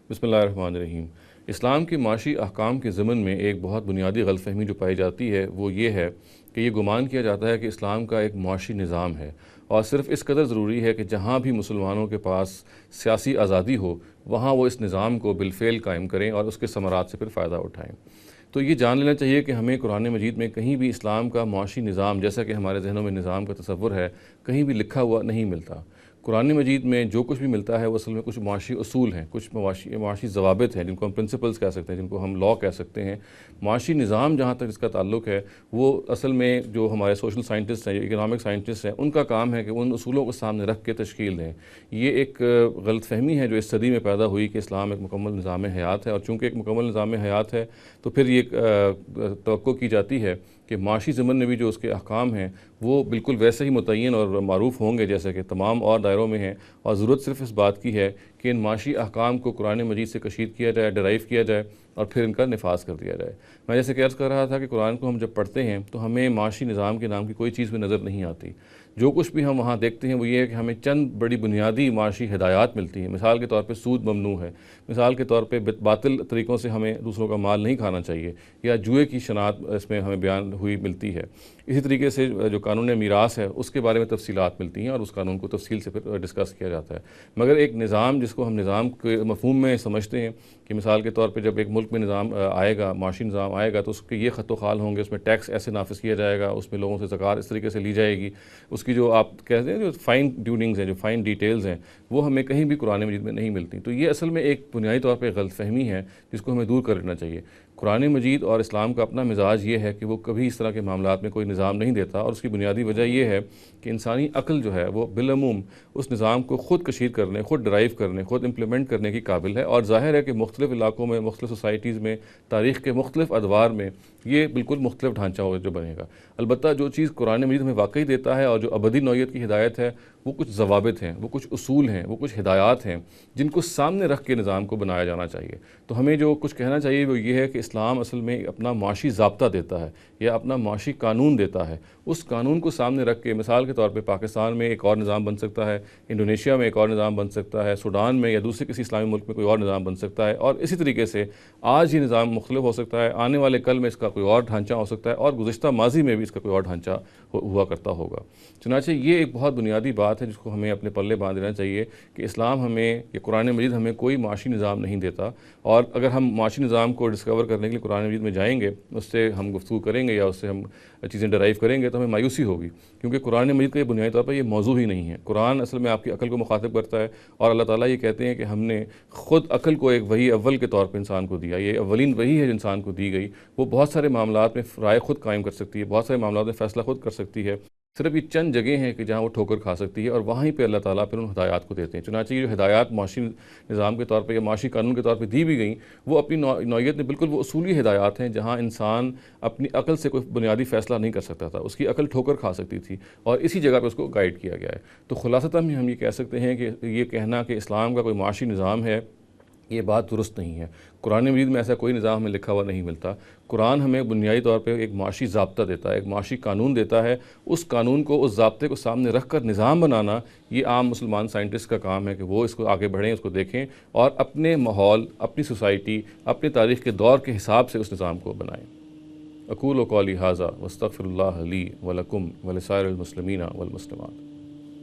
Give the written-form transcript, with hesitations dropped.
بسم اللہ الرحمن الرحیم۔ اسلام کے معاشی احکام کے ضمن میں ایک بہت بنیادی غلط فہمی جو پائی جاتی ہے وہ یہ ہے کہ یہ گمان کیا جاتا ہے کہ اسلام کا ایک معاشی نظام ہے اور صرف اس قدر ضروری ہے کہ جہاں بھی مسلمانوں کے پاس سیاسی آزادی ہو وہاں وہ اس نظام کو بالفعل قائم کریں اور اس کے ثمرات سے پھر فائدہ اٹھائیں۔ تو یہ جان لینا چاہیے کہ ہمیں قرآن مجید میں کہیں بھی اسلام کا معاشی نظام جیسا کہ ہمارے ذہنوں میں نظام کا تصور ہے کہیں بھی لکھا ہوا نہیں ملتا۔ قرآن مجید میں جو کچھ بھی ملتا ہے وہ اصل میں کچھ معاشی اصول ہیں، کچھ معاشی ضوابط ہیں جن کو ہم پرنسپلز کہہ سکتے ہیں، جن کو ہم لا کہہ سکتے ہیں۔ معاشی نظام جہاں تک اس کا تعلق ہے وہ اصل میں جو ہمارے سوشل سائنٹسٹ ہیں، اکنامک سائنٹسٹ ہیں، ان کا کام ہے کہ ان اصولوں کو سامنے رکھ کے تشکیل دیں۔ یہ ایک غلط فہمی ہے جو اس صدی میں پیدا ہوئی کہ اسلام ایک مکمل نظام حیات ہے، اور چونکہ ایک مکمل نظام حیات ہے تو پھر یہ توقع کی جاتی ہے کہ معاشی ضمن میں بھی جو اس کے احکام ہیں وہ بالکل ویسے ہی متعین اور معروف ہوں گے جیسے کہ تمام اور دائروں میں ہیں، اور ضرورت صرف اس بات کی ہے کہ ان معاشی احکام کو قرآن مجید سے کشید کیا جائے، ڈرائیو کیا جائے اور پھر ان کا نفاذ کر دیا جائے۔ میں جیسے کہ عرض کر رہا تھا کہ قرآن کو ہم جب پڑھتے ہیں تو ہمیں معاشی نظام کے نام کی کوئی چیز بھی نظر نہیں آتی۔ جو کچھ بھی ہم وہاں دیکھتے ہیں وہ یہ ہے کہ ہمیں چند بڑی بنیادی معاشی ہدایات ملتی ہیں۔ مثال کے طور پہ سود ممنوع ہے، مثال کے طور پہ باطل طریقوں سے ہمیں دوسروں کا مال نہیں کھانا چاہیے، یا جوئے کی شناخت اس میں ہمیں بیان ہوئی ملتی ہے۔ اسی طریقے سے جو قانون میراث ہے اس کے بارے میں تفصیلات ملتی ہیں اور اس قانون کو تفصیل سے پھر ڈسکس کیا جاتا ہے۔ مگر ایک نظام جس کو ہم نظام کے مفہوم میں سمجھتے ہیں کہ مثال کے طور پہ جب ایک ملک میں نظام آئے گا، معاشی نظام آئے گا تو اس کے یہ خط و خال ہوں گے، اس میں ٹیکس ایسے نافذ کیا جائے گا، اس میں لوگوں سے زکوٰۃ اس طریقے سے لی جائے گی، اس کی جو آپ کہتے ہیں جو فائن ٹیوننگز ہیں، جو فائن ڈیٹیلز ہیں وہ ہمیں کہیں بھی قرآن مجید میں نہیں ملتی۔ تو یہ اصل میں ایک بنیادی طور پہ غلط فہمی ہے جس کو ہمیں دور کر لینا چاہیے۔ قرآن مجید اور اسلام کا اپنا مزاج یہ ہے کہ وہ کبھی اس طرح کے معاملات میں کوئی نظام نہیں دیتا، اور اس کی بنیادی وجہ یہ ہے کہ انسانی عقل جو ہے وہ بالعموم اس نظام کو خود کشید کرنے، خود ڈرائیو کرنے، خود امپلیمنٹ کرنے کی قابل ہے، اور ظاہر ہے کہ مختلف علاقوں میں، مختلف سوسائٹیز میں، تاریخ کے مختلف ادوار میں یہ بالکل مختلف ڈھانچہ ہوگا جو بنے گا۔ البتہ جو چیز قرآن مجید ہمیں واقعی دیتا ہے اور جو ابدی نوعیت کی ہدایت ہے وہ کچھ ضوابط ہیں، وہ کچھ اصول ہیں، وہ کچھ ہدایات ہیں جن کو سامنے رکھ کے نظام کو بنایا جانا چاہیے۔ تو ہمیں جو کچھ کہنا چاہیے وہ یہ ہے کہ اسلام اصل میں اپنا معاشی ضابطہ دیتا ہے یا اپنا معاشی قانون دیتا ہے۔ اس قانون کو سامنے رکھ کے مثال کے طور پہ پاکستان میں ایک اور نظام بن سکتا ہے، انڈونیشیا میں ایک اور نظام بن سکتا ہے، سوڈان میں یا دوسرے کسی اسلامی ملک میں کوئی اور نظام بن سکتا ہے، اور اسی طریقے سے آج یہ نظام مختلف ہو سکتا ہے، آنے والے کل میں اس کا کوئی اور ڈھانچہ ہو سکتا ہے، اور گزشتہ ماضی میں بھی اس کا کوئی اور ڈھانچہ ہوا کرتا ہوگا۔ چنانچہ یہ ایک بہت بنیادی بات ہے جس کو ہمیں اپنے پلے باندھ لینا چاہیے کہ اسلام ہمیں یا قرآن مجید ہمیں کوئی معاشی نظام نہیں دیتا، اور اگر ہم معاشی نظام کو ڈسکور کرنے کے لیے قرآن مجید میں جائیں گے، اس سے ہم گفتگو کریں گے یا اس سے ہم چیزیں ڈرائیو کریں گے تو ہمیں مایوسی ہوگی، کیونکہ قرآن مجید کا یہ بنیادی طور پر یہ موضوع ہی نہیں ہے۔ قرآن اصل میں آپ کی عقل کو مخاطب کرتا ہے، اور اللہ تعالیٰ یہ کہتے ہیں کہ ہم نے خود عقل کو ایک وحی اول کے طور پہ انسان کو دیا، یہ اولین وحی ہے جو انسان کو دی گئی، وہ بہت سارے معاملات میں رائے خود قائم کر سکتی ہے، بہت سارے معاملات میں فیصلہ خود کر سکتی ہے۔ صرف یہ چند جگہیں ہیں کہ جہاں وہ ٹھوکر کھا سکتی ہے، اور وہیں پہ اللہ تعالیٰ پھر ان ہدایات کو دیتے ہیں۔ چنانچہ یہ جو ہدایات معاشی نظام کے طور پہ یا معاشی قانون کے طور پہ دی بھی گئیں وہ اپنی نوعیت میں بالکل وہ اصولی ہدایات ہیں جہاں انسان اپنی عقل سے کوئی بنیادی فیصلہ نہیں کر سکتا تھا، اس کی عقل ٹھوکر کھا سکتی تھی، اور اسی جگہ پہ اس کو گائیڈ کیا گیا ہے۔ تو خلاصتاً ہم یہ کہہ سکتے ہیں کہ یہ کہنا کہ اسلام کا کوئی معاشی نظام ہے یہ بات درست نہیں ہے۔ قرآن مجید میں ایسا کوئی نظام ہمیں لکھا ہوا نہیں ملتا۔ قرآن ہمیں بنیادی طور پہ ایک معاشی ضابطہ دیتا ہے، ایک معاشی قانون دیتا ہے۔ اس قانون کو، اس ضابطے کو سامنے رکھ کر نظام بنانا یہ عام مسلمان سائنٹسٹ کا کام ہے کہ وہ اس کو آگے بڑھیں، اس کو دیکھیں اور اپنے ماحول، اپنی سوسائٹی، اپنے تاریخ کے دور کے حساب سے اس نظام کو بنائیں۔ اقول قولی ھذا واستغفر اللہ لی ولکم ولسائر المسلمین والمسلمات۔